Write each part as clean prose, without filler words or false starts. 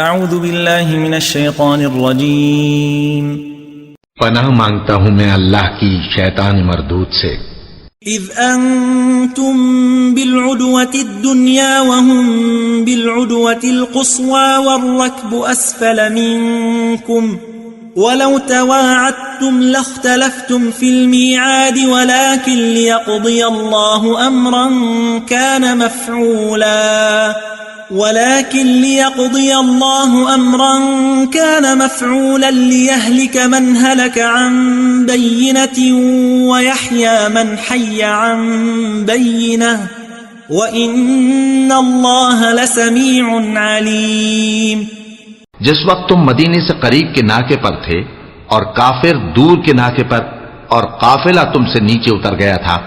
اعوذ باللہ من الشیطان الرجیم پناہ مانگتا ہوں میں اللہ کی شیطان مردود سے۔ اذ انتم بالعدوة الدنیا وهم بالعدوة القصوى والركب اسفل منكم ولو تواعدتم لاختلفتم في الميعاد ولكن ليقضي الله امرا كان مفعولا ليهلك من هلك عن بينة ويحيى من حي عن بينة وإن الله لسميع عليم۔ جس وقت تم مدینے سے قریب کے ناکے پر تھے اور کافر دور کے ناکے پر، اور قافلہ تم سے نیچے اتر گیا تھا،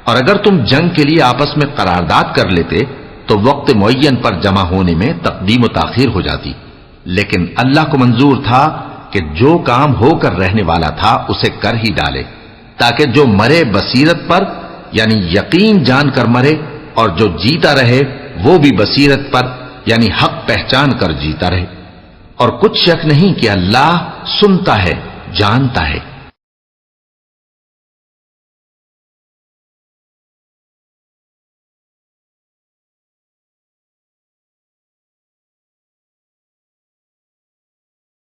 اور اگر تم جنگ کے لیے آپس میں قرارداد کر لیتے تو وقت معین پر جمع ہونے میں تقدیم و تاخیر ہو جاتی، لیکن اللہ کو منظور تھا کہ جو کام ہو کر رہنے والا تھا اسے کر ہی ڈالے، تاکہ جو مرے بصیرت پر یعنی یقین جان کر مرے، اور جو جیتا رہے وہ بھی بصیرت پر یعنی حق پہچان کر جیتا رہے۔ اور کچھ شک نہیں کہ اللہ سنتا ہے، جانتا ہے۔